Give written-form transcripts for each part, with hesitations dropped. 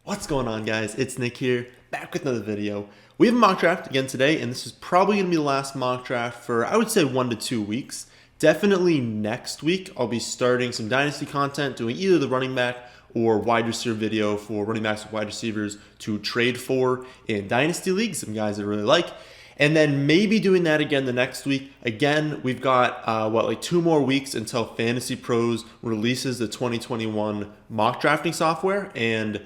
What's going on, guys? It's Nick here, back with another video. We have a mock draft again today, and this is probably going to be the last mock draft for, I would say, 1 to 2 weeks. Definitely next week, I'll be starting some Dynasty content, doing either the running back or wide receiver video for running backs and wide receivers to trade for in Dynasty League, some guys that I really like. And then maybe doing that again the next week. Again, we've got, 2 more weeks until Fantasy Pros releases the 2021 mock drafting software, and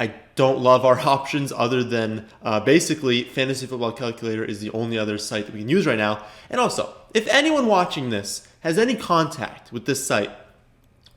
I don't love our options other than basically Fantasy Football Calculator is the only other site that we can use right now. And also, if anyone watching this has any contact with this site,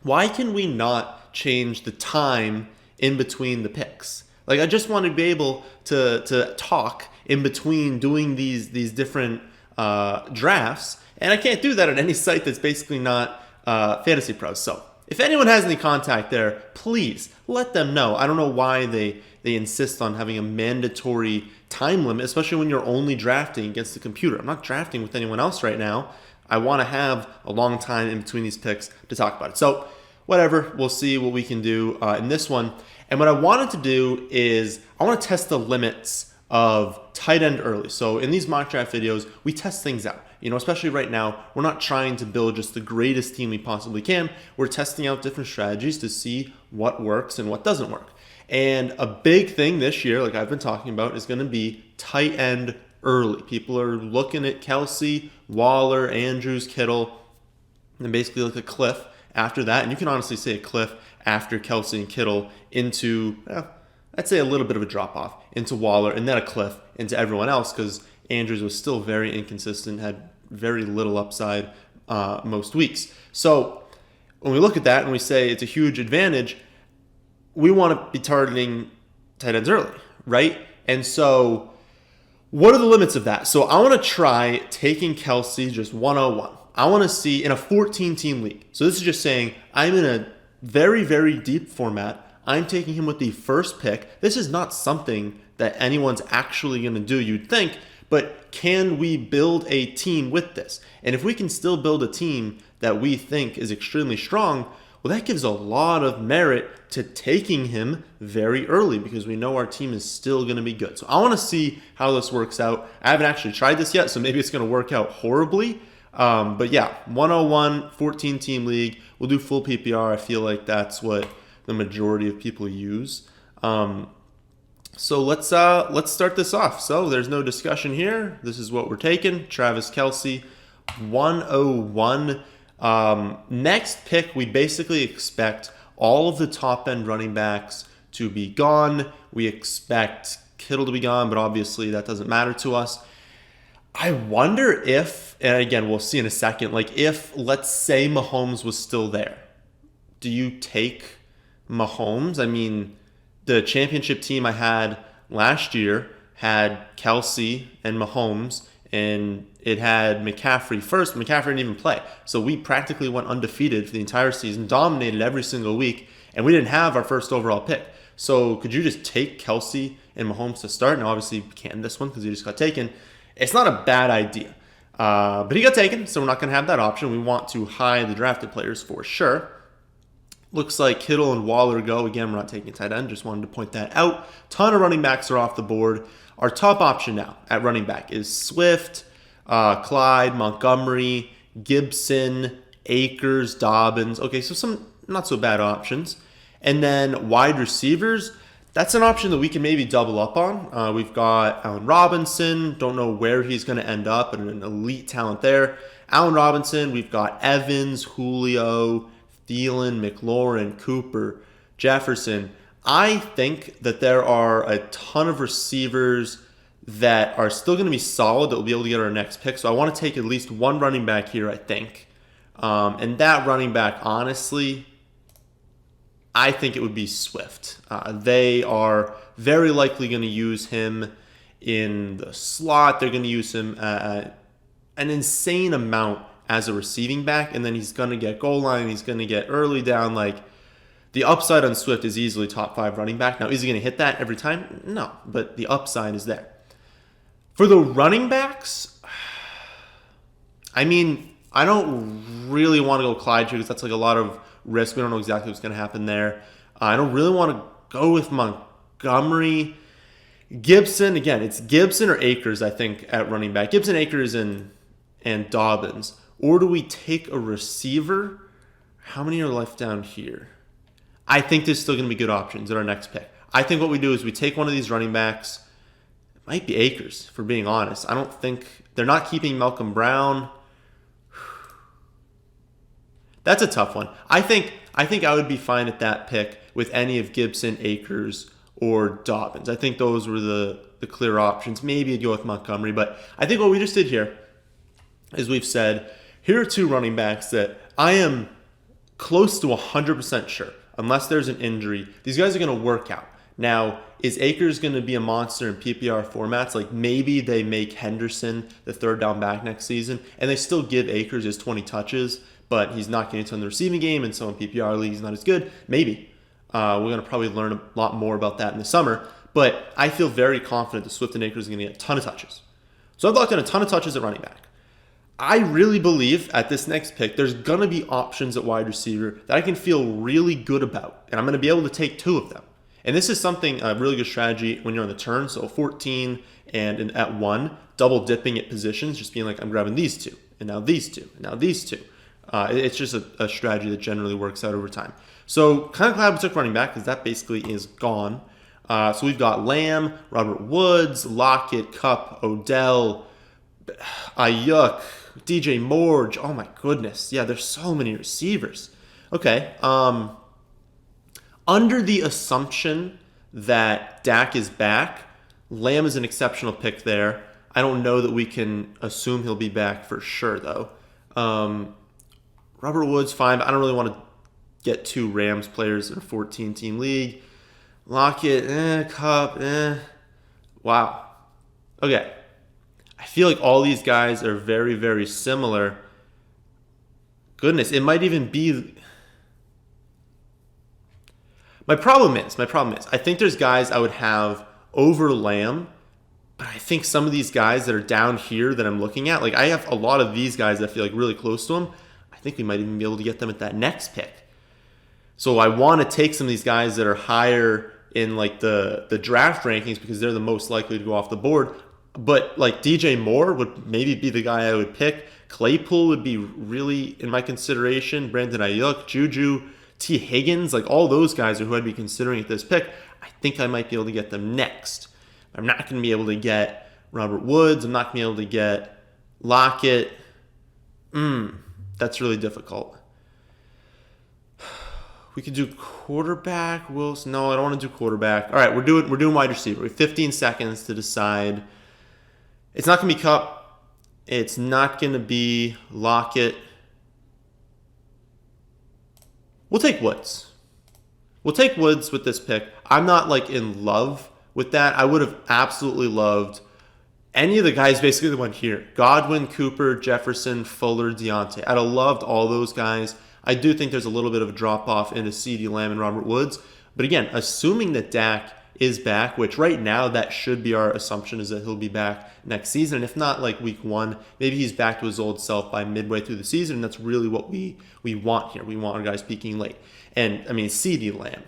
why can we not change the time in between the picks? Like, I just want to be able to talk in between doing these different drafts, and I can't do that on any site that's basically not Fantasy Pros. So if anyone has any contact there, please let them know. I don't know why they insist on having a mandatory time limit, especially when you're only drafting against the computer. I'm not drafting with anyone else right now. I want to have a long time in between these picks to talk about it. So whatever, we'll see what we can do in this one. And what I wanted to do is I want to test the limits of tight end early. So in these mock draft videos, we test things out. Especially right now, we're not trying to build just the greatest team we possibly can. We're testing out different strategies to see what works and what doesn't work. And a big thing this year, like I've been talking about, is going to be tight end early. People are looking at Kelce, Waller, Andrews, Kittle, and basically like a cliff after that. And you can honestly say a cliff after Kelce and Kittle into, I'd say a little bit of a drop-off into Waller, and then a cliff into everyone else, because Andrews was still very inconsistent, had very little upside most weeks. So when we look at that and we say it's a huge advantage, we want to be targeting tight ends early, right? And so what are the limits of that? So I want to try taking Kelce just 101. I want to see in a 14-team league. So this is just saying I'm in a very, very deep format. I'm taking him with the first pick. This is not something that anyone's actually going to do, you'd think, but can we build a team with this? And if we can still build a team that we think is extremely strong, well, that gives a lot of merit to taking him very early, because we know our team is still going to be good. So I want to see how this works out. I haven't actually tried this yet, so maybe it's going to work out horribly. But yeah, 101, 14-team league. We'll do full PPR. I feel like that's what the majority of people use. So let's start this off. So there's no discussion here. This is what we're taking. Travis Kelce, 101. Next pick, we basically expect all of the top end running backs to be gone. We expect Kittle to be gone, but obviously that doesn't matter to us. I wonder if, and again, we'll see in a second, like if, let's say Mahomes was still there, do you take Mahomes? I mean, the championship team I had last year had Kelce and Mahomes, and it had McCaffrey first. McCaffrey didn't even play. So we practically went undefeated for the entire season, dominated every single week, and we didn't have our first overall pick. So could you just take Kelce and Mahomes to start? Now, obviously, you can this one because he just got taken. It's not a bad idea. But he got taken, so we're not going to have that option. We want to hide the drafted players for sure. Looks like Kittle and Waller go. Again, we're not taking a tight end. Just wanted to point that out. Ton of running backs are off the board. Our top option now at running back is Swift, Clyde, Montgomery, Gibson, Akers, Dobbins. Okay, so some not so bad options. And then wide receivers, that's an option that we can maybe double up on. We've got Allen Robinson. Don't know where he's going to end up, but an elite talent there. Allen Robinson, we've got Evans, Julio, Thielen, McLaurin, Cooper, Jefferson. I think that there are a ton of receivers that are still going to be solid that will be able to get our next pick. So I want to take at least one running back here, I think. And that running back, honestly, I think it would be Swift. They are very likely going to use him in the slot. They're going to use him an insane amount as a receiving back, and then he's going to get goal line, he's going to get early down. Like, the upside on Swift is easily top 5 running back. Now, is he going to hit that every time? No, but the upside is there. For the running backs, I mean, I don't really want to go Clyde here because that's like a lot of risk. We don't know exactly what's going to happen there. I don't really want to go with Montgomery, Gibson. Again, it's Gibson or Akers, I think, at running back. Gibson, Akers, and Dobbins. Or do we take a receiver? How many are left down here? I think there's still going to be good options at our next pick. I think what we do is we take one of these running backs. It might be Akers, for being honest. I don't think they're not keeping Malcolm Brown. That's a tough one. I think I would be fine at that pick with any of Gibson, Akers, or Dobbins. I think those were the clear options. Maybe I'd go with Montgomery, but I think what we just did here is we've said, here are two running backs that I am close to 100% sure, unless there's an injury, these guys are going to work out. Now, is Akers going to be a monster in PPR formats? Like maybe they make Henderson the third down back next season, and they still give Akers his 20 touches, but he's not getting to in the receiving game, and so in PPR leagues, he's not as good. Maybe. We're going to probably learn a lot more about that in the summer, but I feel very confident that Swift and Akers are going to get a ton of touches. So I've locked in a ton of touches at running back. I really believe at this next pick, there's going to be options at wide receiver that I can feel really good about, and I'm going to be able to take two of them. And this is something, a really good strategy when you're on the turn, so 14 and at 1, double dipping at positions, just being like, I'm grabbing these two, and now these two, and now these two. It's just a strategy that generally works out over time. So kind of glad we took running back because that basically is gone. So we've got Lamb, Robert Woods, Lockett, Kupp, Odell, Ayuk, DJ Moore. Oh my goodness. Yeah, there's so many receivers. Okay. Under the assumption that Dak is back, Lamb is an exceptional pick there. I don't know that we can assume he'll be back for sure, though. Robert Woods, fine, but I don't really want to get two Rams players in a 14-team league. Lockett, Kupp, Wow. Okay. I feel like all these guys are very, very similar. Goodness, it might even be... My problem is, I think there's guys I would have over Lamb, but I think some of these guys that are down here that I'm looking at, like I have a lot of these guys that I feel like really close to him. I think we might even be able to get them at that next pick. So I want to take some of these guys that are higher in like the draft rankings because they're the most likely to go off the board. But like DJ Moore would maybe be the guy I would pick. Claypool would be really in my consideration. Brandon Ayuk, Juju, T. Higgins, like all those guys are who I'd be considering at this pick. I think I might be able to get them next. I'm not going to be able to get Robert Woods. I'm not going to be able to get Lockett. That's really difficult. We could do quarterback. Wilson. No, I don't want to do quarterback. All right, we're doing wide receiver. We have 15 seconds to decide. It's not going to be Kupp. It's not going to be Lockett. We'll take Woods. We'll take Woods with this pick. I'm not like in love with that. I would have absolutely loved any of the guys basically that went here. Godwin, Cooper, Jefferson, Fuller, Deontay. I'd have loved all those guys. I do think there's a little bit of a drop-off into CeeDee Lamb and Robert Woods. But again, assuming that Dak is back, which right now that should be our assumption is that he'll be back next season. And if not like week 1, maybe he's back to his old self by midway through the season. And that's really what we want here. We want our guys peaking late. And I mean, CeeDee Lamb,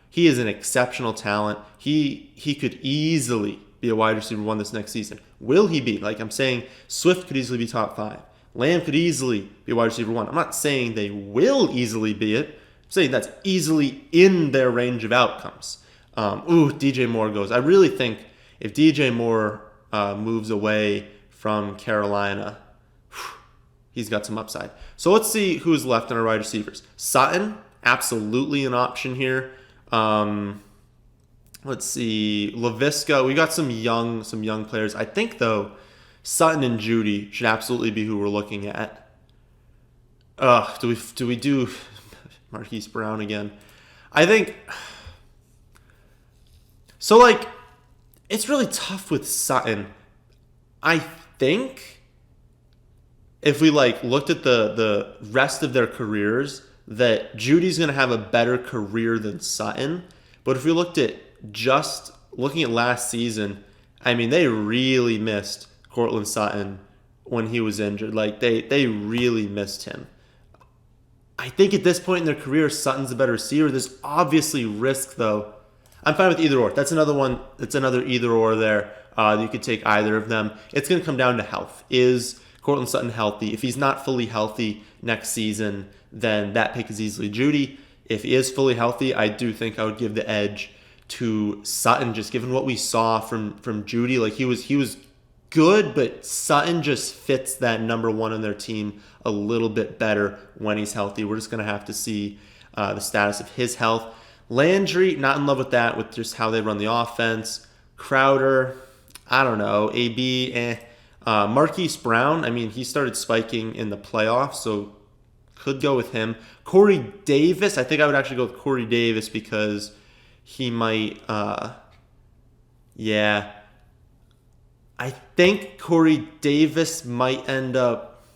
he is an exceptional talent. He could easily be a wide receiver 1 this next season. Will he be? Like I'm saying, Swift could easily be top 5. Lamb could easily be a wide receiver 1. I'm not saying they will easily be it. I'm saying that's easily in their range of outcomes. DJ Moore goes. I really think if DJ Moore moves away from Carolina, he's got some upside. So let's see who's left in our wide receivers. Sutton, absolutely an option here. Let's see. Laviska, we got some young players. I think though, Sutton and Judy should absolutely be who we're looking at. Do we do Marquise Brown again? I think so. Like, it's really tough with Sutton. I think if we like looked at the rest of their careers, that Judy's going to have a better career than Sutton. But if we looked at just looking at last season, I mean, they really missed Courtland Sutton when he was injured. Like, they really missed him. I think at this point in their career, Sutton's a better receiver. There's obviously risk, though. I'm fine with either or. That's another one. That's another either or there. You could take either of them. It's going to come down to health. Is Courtland Sutton healthy? If he's not fully healthy next season, then that pick is easily Jeudy. If he is fully healthy, I do think I would give the edge to Sutton, just given what we saw from Jeudy. Like he was good, but Sutton just fits that number one on their team a little bit better when he's healthy. We're just going to have to see the status of his health. Landry, not in love with that, with just how they run the offense. Crowder, I don't know. AB, Marquise Brown, I mean, he started spiking in the playoffs, so could go with him. Corey Davis, I think I would actually go with Corey Davis because he might, yeah. I think Corey Davis might end up,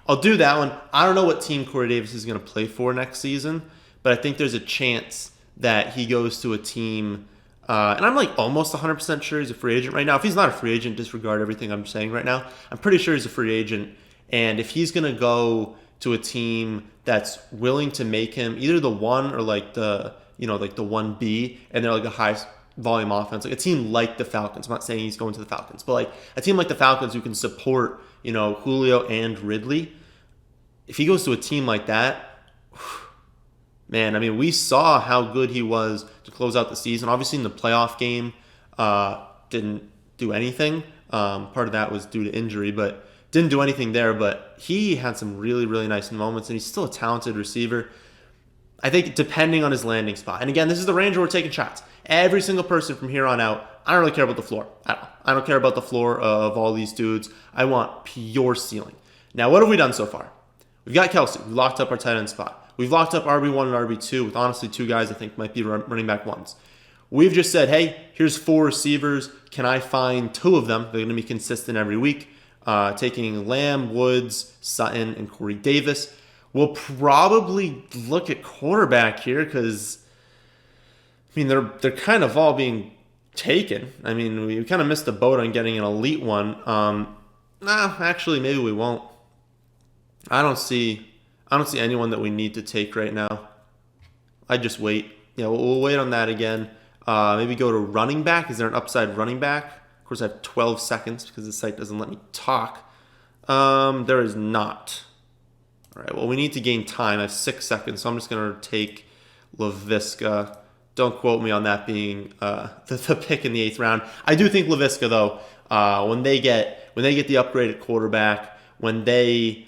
I'll do that one. I don't know what team Corey Davis is going to play for next season, but I think there's a chance that he goes to a team, and I'm like almost 100% sure he's a free agent right now. If he's not a free agent, disregard everything I'm saying right now. I'm pretty sure he's a free agent, and if he's going to go to a team that's willing to make him either the one or like the 1B, and they're like a high volume offense, like a team like the Falcons. I'm not saying he's going to the Falcons, but like a team like the Falcons who can support, Julio and Ridley. If he goes to a team like that, man, I mean, we saw how good he was to close out the season. Obviously, in the playoff game, didn't do anything. Part of that was due to injury, but didn't do anything there. But he had some really, really nice moments, and he's still a talented receiver. I think depending on his landing spot. And again, this is the range where we're taking shots. Every single person from here on out, I don't really care about the floor at all. I don't care about the floor of all these dudes. I want pure ceiling. Now, what have we done so far? We've got Kelce. We've locked up our tight end spot. We've locked up RB1 and RB2 with honestly two guys I think might be running back ones. We've just said, hey, here's 4 receivers. Can I find 2 of them? They're going to be consistent every week. Taking Lamb, Woods, Sutton, and Corey Davis. We'll probably look at quarterback here because, I mean, they're kind of all being taken. I mean, we kind of missed the boat on getting an elite one. Actually, maybe we won't. I don't see anyone that we need to take right now. I'd just wait. Yeah, we'll wait on that again. Maybe go to running back. Is there an upside running back? Of course, I have 12 seconds because the site doesn't let me talk. There is not. All right, well, we need to gain time. I have 6 seconds, so I'm just going to take Laviska. Don't quote me on that being the pick in the 8th round. I do think Laviska, though, when they get the upgrade at quarterback, when they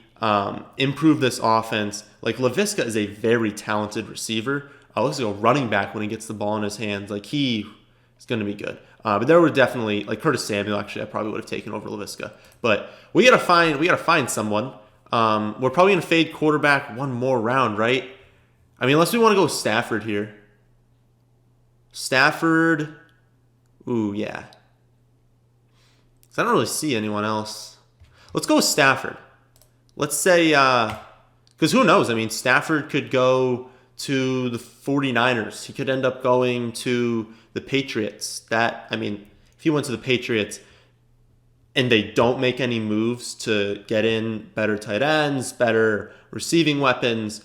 improve this offense, like Laviska is a very talented receiver. Looks like a running back when he gets the ball in his hands. Like he is going to be good. But there were definitely like Curtis Samuel. Actually, I probably would have taken over Laviska. But we gotta find someone. We're probably gonna fade quarterback one more round, right? I mean, unless we want to go Stafford here. Stafford. Ooh, yeah. 'Cause I don't really see anyone else. Let's go with Stafford. Let's say, because who knows? I mean, Stafford could go to the 49ers. He could end up going to the Patriots. If he went to the Patriots and they don't make any moves to get in better tight ends, better receiving weapons,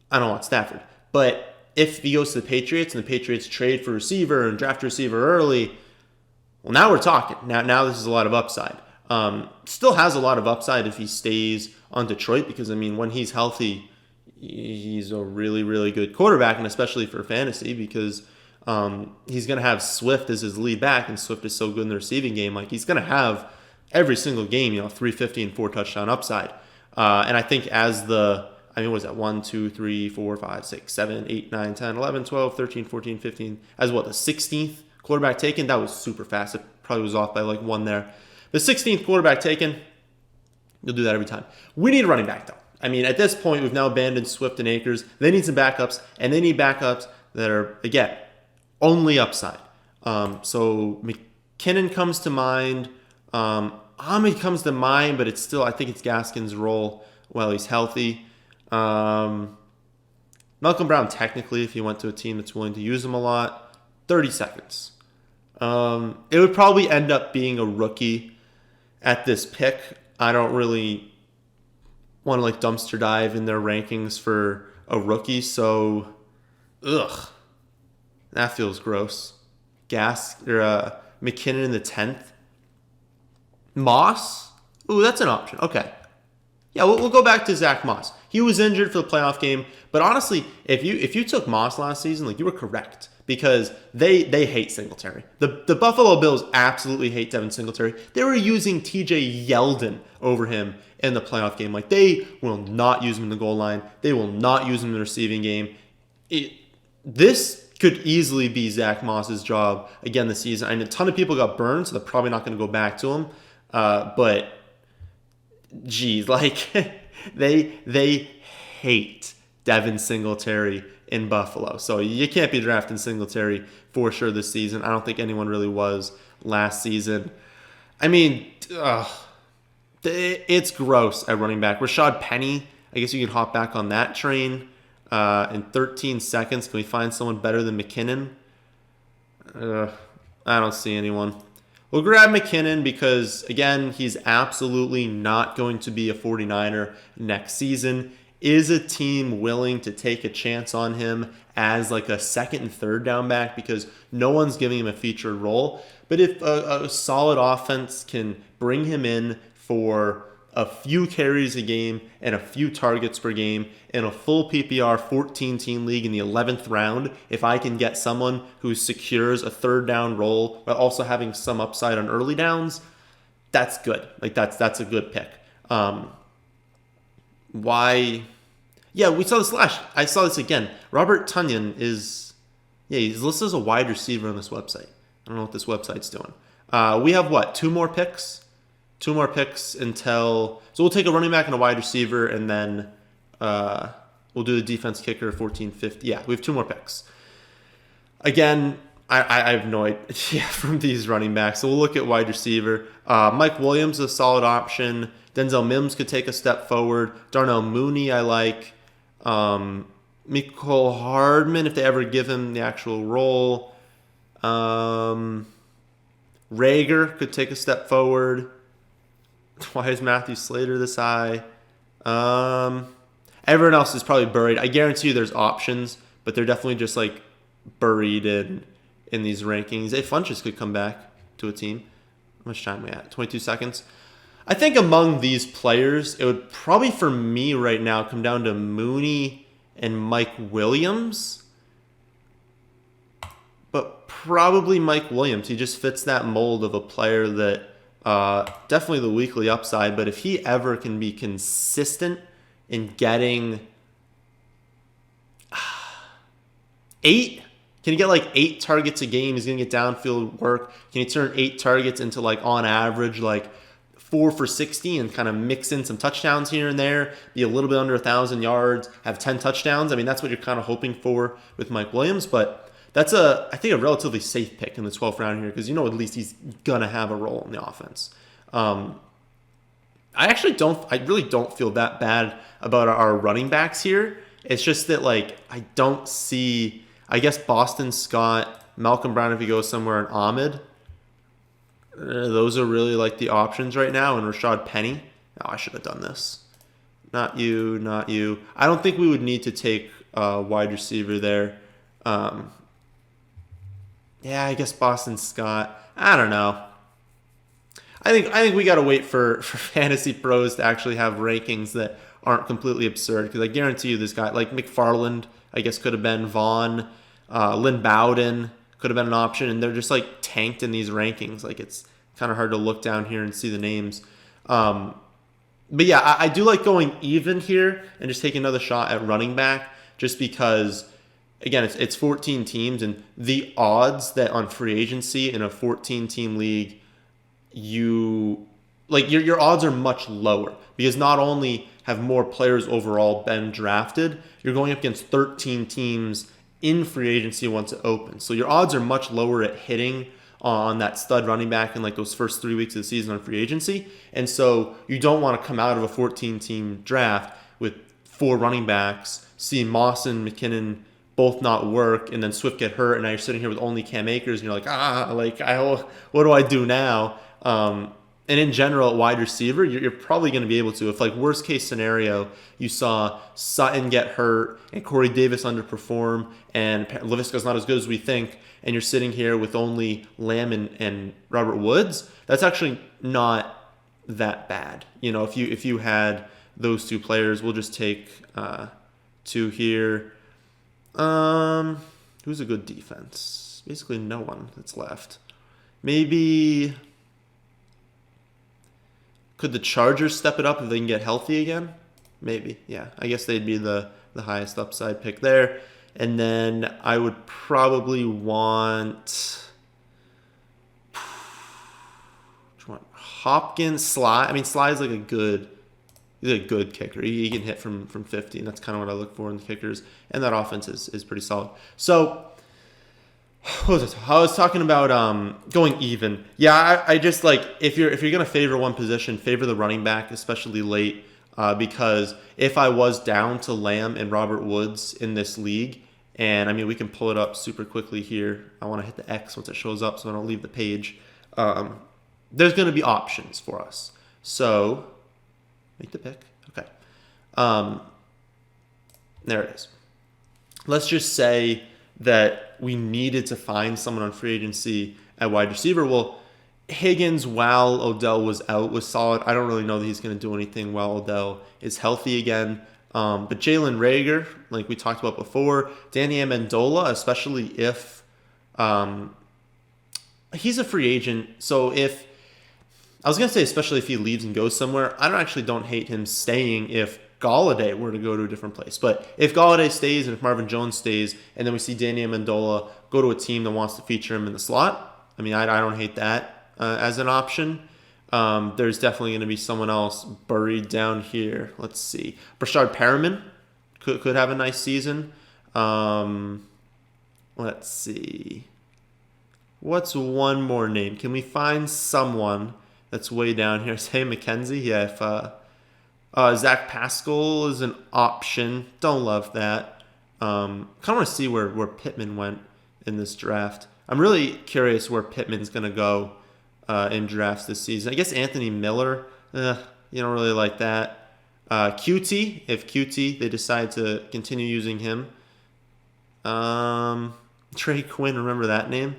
I don't want Stafford. But if he goes to the Patriots and the Patriots trade for receiver and draft a receiver early, well, now we're talking. Now this is a lot of upside. Still has a lot of upside if he stays on Detroit because, I mean, when he's healthy, he's a really, really good quarterback, and especially for fantasy because he's going to have Swift as his lead back, and Swift is so good in the receiving game. Like, he's going to have every single game, 350 and 4 touchdown upside. And I think what is that? 1, 2, 3, 4, 5, 6, 7, 8, 9, 10, 11, 12, 13, 14, 15. As the 16th quarterback taken? That was super fast. It probably was off by like 1 there. The 16th quarterback taken, you'll do that every time. We need a running back, though. I mean, at this point, we've now abandoned Swift and Akers. They need some backups, and they need backups that are, again, only upside. So McKinnon comes to mind. Ahmed comes to mind, but it's still, I think it's Gaskin's role while he's healthy. Malcolm Brown, technically, if he went to a team that's willing to use him a lot, 30 seconds. It would probably end up being a rookie at this pick. I don't really want to dumpster dive in their rankings for a rookie, so Ugh, that feels gross. McKinnon in the 10th. Moss? Ooh, that's an option. Okay. Yeah, we'll go back to Zack Moss. He was injured for the playoff game, but honestly, if you took Moss last season, like you were correct because they hate Singletary. The Buffalo Bills absolutely hate Devin Singletary. They were using TJ Yeldon over him in the playoff game. Like they will not use him in the goal line. They will not use him in the receiving game. This could easily be Zack Moss's job again this season. And a ton of people got burned, so they're probably not going to go back to him. But geez, like they hate Devin Singletary in Buffalo. So you can't be drafting Singletary for sure this season. I don't think anyone really was last season. I mean, it's gross at running back. Rashad Penny, I guess you can hop back on that train in 13 seconds. Can we find someone better than McKinnon? I don't see anyone. We'll grab McKinnon because, again, he's absolutely not going to be a 49er next season. Is a team willing to take a chance on him as like a second and third down back because no one's giving him a featured role? But if a solid offense can bring him in for a few carries a game and a few targets per game in a full PPR 14-team league in the 11th round, if I can get someone who secures a third down role but also having some upside on early downs, that's good. Like that's a good pick. Why? Yeah, we saw this I saw this again. Robert Tonyan he's listed as a wide receiver on this website. I don't know what this website's doing. We have what? Two more picks until. So we'll take a running back and a wide receiver, and then we'll do the defense kicker 14, 15. Yeah, we have two more picks. Again, I have no idea from these running backs. So we'll look at wide receiver. Mike Williams is a solid option. Denzel Mims could take a step forward. Darnell Mooney, I like. Mecole Hardman, if they ever give him the actual role. Rager could take a step forward. Why is Matthew Slater this high? Everyone else is probably buried. I guarantee you there's options, but they're definitely just like buried in these rankings. If Funches could come back to a team. How much time are we at? 22 seconds. I think among these players, it would probably for me right now come down to Mooney and Mike Williams. But probably Mike Williams. He just fits that mold of a player that definitely the weekly upside. But if he ever can be consistent in getting 8, can he get like 8 targets a game? He's going to get downfield work. Can he turn 8 targets into like on average like 4 for 60 and kind of mix in some touchdowns here and there, be a little bit under 1,000 yards, have 10 touchdowns? I mean, that's what you're kind of hoping for with Mike Williams, but that's I think a relatively safe pick in the 12th round here because at least he's going to have a role in the offense. I really don't feel that bad about our running backs here. It's just that like I don't see, I guess Boston Scott, Malcolm Brown if he goes somewhere, and Ahmed. Those are really like the options right now. And Rashad Penny. Oh, I should have done this. Not you. I don't think we would need to take a wide receiver there. Yeah, I guess Boston Scott. I don't know. I think we got to wait for Fantasy Pros to actually have rankings that aren't completely absurd. Because I guarantee you this guy, like McFarland, I guess could have been Vaughn. Lynn Bowden could have been an option, and they're just like tanked in these rankings. Like it's kind of hard to look down here and see the names. But yeah, I do like going even here and just taking another shot at running back, just because, again, it's 14 teams, and the odds that on free agency in a 14-team league, your odds are much lower because not only have more players overall been drafted, you're going up against 13 teams in free agency once it opens. So your odds are much lower at hitting on that stud running back in like those first 3 weeks of the season on free agency. And so you don't want to come out of a 14-team draft with 4 running backs, see Moss and McKinnon both not work, and then Swift get hurt, and now you're sitting here with only Cam Akers, and you're like, what do I do now? And in general, at wide receiver, you're probably going to be able to. If, like, worst case scenario, you saw Sutton get hurt and Corey Davis underperform and Laviska's not as good as we think, and you're sitting here with only Lamb and Robert Woods, that's actually not that bad. You know, if you had those two players, we'll just take two here. Who's a good defense? Basically no one that's left. Maybe... Could the Chargers step it up if they can get healthy again? Maybe, yeah. I guess they'd be the highest upside pick there. And then I would probably want Hopkins, Sly. I mean, Sly's like he's a good kicker. He can hit from 50, and that's kind of what I look for in the kickers. And that offense is pretty solid. So... What was it? I was talking about going even. Yeah, I just like if you're gonna favor one position, favor the running back, especially late, because if I was down to Lamb and Robert Woods in this league, and I mean we can pull it up super quickly here. I want to hit the X once it shows up, so I don't leave the page. There's gonna be options for us. So make the pick. Okay. There it is. Let's just say that we needed to find someone on free agency at wide receiver. Well, Higgins, while Odell was out, was solid. I don't really know that he's going to do anything while Odell is healthy again. But Jalen Reagor, like we talked about before, Danny Amendola, especially if he's a free agent. So if I was going to say, especially if he leaves and goes somewhere, I don't hate him staying if Golladay were to go to a different place. But if Golladay stays and if Marvin Jones stays, and then we see Danny Amendola go to a team that wants to feature him in the slot, I mean, I don't hate that as an option. There's definitely going to be someone else buried down here. Let's see. Brashard Perriman could have a nice season. Let's see. What's one more name? Can we find someone that's way down here? Say McKenzie? Yeah, if... Zach Pascal is an option. Don't love that. Kind of want to see where Pittman went in this draft. I'm really curious where Pittman's going to go in drafts this season. I guess Anthony Miller, you don't really like that. QT, if QT, they decide to continue using him. Trey Quinn, remember that name?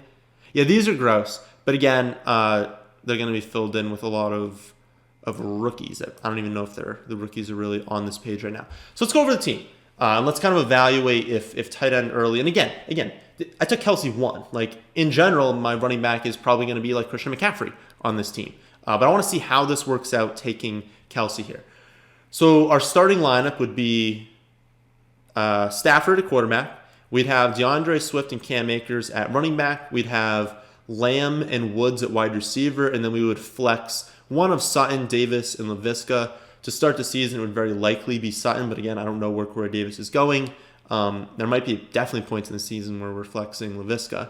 Yeah, these are gross. But again, they're going to be filled in with a lot of rookies. I don't even know if the rookies are really on this page right now. So let's go over the team. And let's kind of evaluate if tight end early. And again, I took Kelce 1. Like, in general, my running back is probably going to be like Christian McCaffrey on this team. But I want to see how this works out taking Kelce here. So our starting lineup would be Stafford at quarterback. We'd have DeAndre Swift and Cam Akers at running back. We'd have Lamb and Woods at wide receiver. And then we would flex one of Sutton, Davis, and Laviska. To start the season, it would very likely be Sutton, but again, I don't know where Corey Davis is going. There might be definitely points in the season where we're flexing Laviska.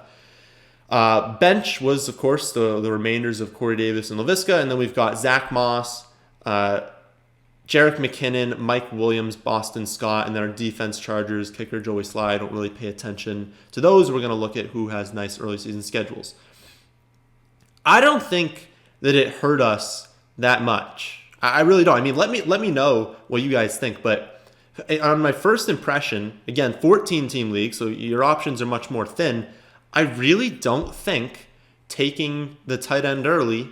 Bench was, of course, the remainders of Corey Davis and Laviska, and then we've got Zack Moss, Jerick McKinnon, Mike Williams, Boston Scott, and then our defense Chargers, kicker Joey Sly. I don't really pay attention to those. We're going to look at who has nice early season schedules. I don't think that it hurt us that much. I really don't. I mean, let me know what you guys think. But on my first impression, again, 14-team league, so your options are much more thin. I really don't think taking the tight end early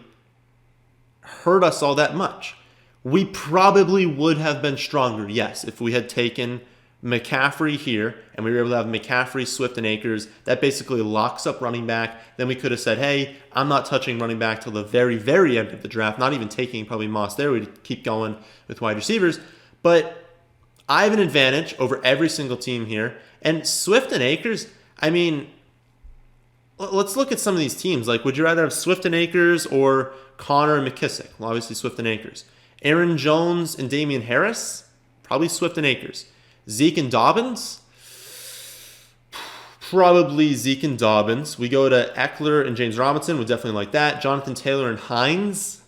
hurt us all that much. We probably would have been stronger, yes, if we had taken McCaffrey here, and we were able to have McCaffrey, Swift, and Akers. That basically locks up running back. Then we could have said, hey, I'm not touching running back till the very, very end of the draft, not even taking probably Moss there. We'd keep going with wide receivers. But I have an advantage over every single team here. And Swift and Akers, I mean, let's look at some of these teams. Like, would you rather have Swift and Akers or Connor and McKissick? Well, obviously Swift and Akers. Aaron Jones and Damian Harris? Probably Swift and Akers. Zeke and Dobbins? Probably Zeke and Dobbins. We go to Eckler and James Robinson. Would definitely like that. Jonathan Taylor and Hines?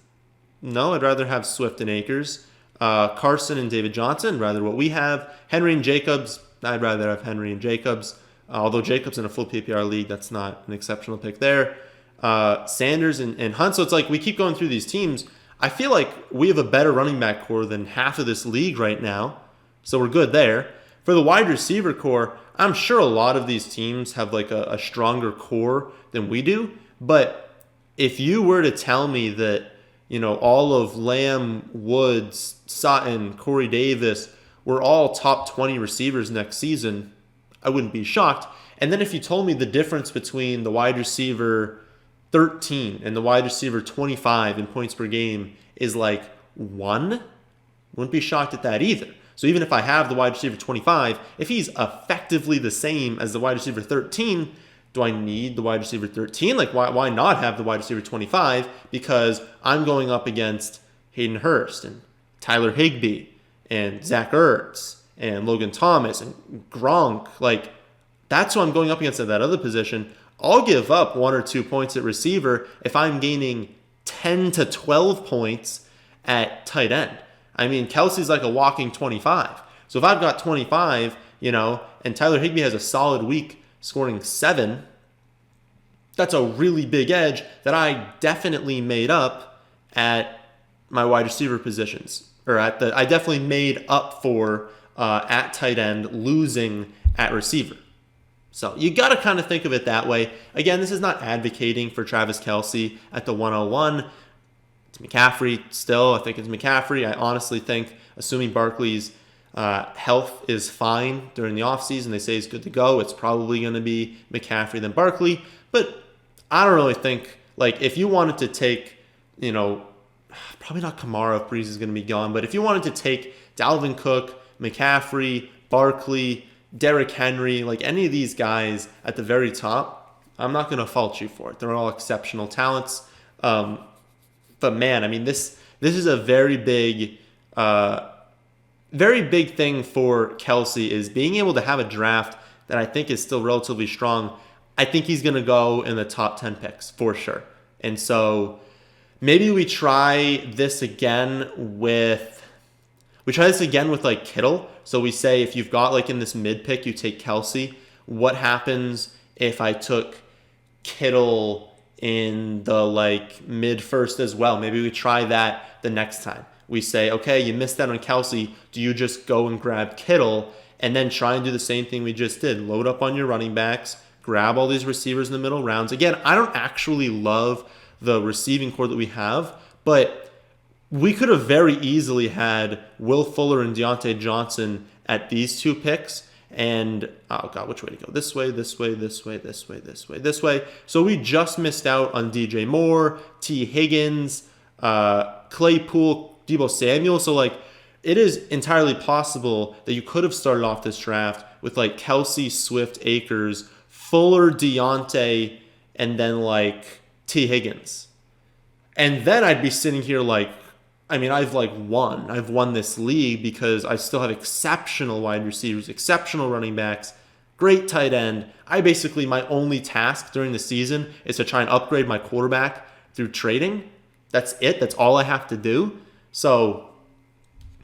No, I'd rather have Swift and Akers. Carson and David Johnson? Rather what we have. Henry and Jacobs? I'd rather have Henry and Jacobs. Although Jacobs in a full PPR league, that's not an exceptional pick there. Sanders and Hunt. So it's like we keep going through these teams. I feel like we have a better running back core than half of this league right now. So we're good there. For the wide receiver core, I'm sure a lot of these teams have like a stronger core than we do. But if you were to tell me that, all of Lamb, Woods, Sutton, Corey Davis were all top 20 receivers next season, I wouldn't be shocked. And then if you told me the difference between the wide receiver 13 and the wide receiver 25 in points per game is like 1, wouldn't be shocked at that either. So even if I have the wide receiver 25, if he's effectively the same as the wide receiver 13, do I need the wide receiver 13? Like, why not have the wide receiver 25? Because I'm going up against Hayden Hurst and Tyler Higbee and Zach Ertz and Logan Thomas and Gronk. Like, that's who I'm going up against at that other position. I'll give up 1 or 2 points at receiver if I'm gaining 10 to 12 points at tight end. I mean, Kelce's like a walking 25. So if I've got 25, and Tyler Higbee has a solid week scoring 7, that's a really big edge that I definitely made up at my wide receiver positions. I definitely made up for at tight end, losing at receiver. So you got to kind of think of it that way. Again, this is not advocating for Travis Kelce at the 101. It's McCaffrey still. I think it's McCaffrey. I honestly think, assuming Barkley's health is fine during the offseason, they say he's good to go, it's probably going to be McCaffrey than Barkley. But I don't really think, like, if you wanted to take, probably not Kamara if Breeze is going to be gone, but if you wanted to take Dalvin Cook, McCaffrey, Barkley, Derrick Henry, like any of these guys at the very top, I'm not going to fault you for it. They're all exceptional talents. But man, I mean, this is a very big thing for Kelce, is being able to have a draft that I think is still relatively strong. I think he's going to go in the top 10 picks for sure. And so maybe we try this again with like Kittle. So we say if you've got like in this mid pick, you take Kelce. What happens if I took Kittle in the like mid first as well? Maybe we try that the next time. We say, okay, you missed out on Kelce. Do you just go and grab Kittle and then try and do the same thing we just did? Load up on your running backs, grab all these receivers in the middle rounds. Again, I don't actually love the receiving core that we have, but we could have very easily had Will Fuller and Deontay Johnson at these 2 picks. And, oh God, which way to go? This way, this way, this way, this way, this way, this way. So we just missed out on DJ Moore, T. Higgins, Claypool, Deebo Samuel. So, like, it is entirely possible that you could have started off this draft with, like, Kelce, Swift, Akers, Fuller, Deontay, and then, like, T. Higgins. And then I'd be sitting here like, I've won this league because I still have exceptional wide receivers, exceptional running backs, great tight end. My only task during the season is to try and upgrade my quarterback through trading. That's it. That's all I have to do. So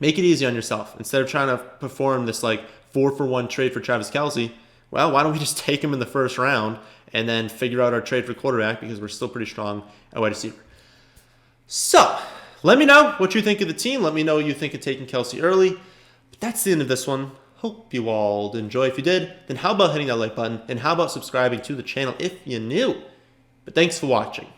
make it easy on yourself. Instead of trying to perform this like 4-for-1 trade for Travis Kelce, well, why don't we just take him in the first round and then figure out our trade for quarterback, because we're still pretty strong at wide receiver. So let me know what you think of the team. Let me know what you think of taking Kelce early. But that's the end of this one. Hope you all did enjoy. If you did, then how about hitting that like button? And how about subscribing to the channel if you're new? But thanks for watching.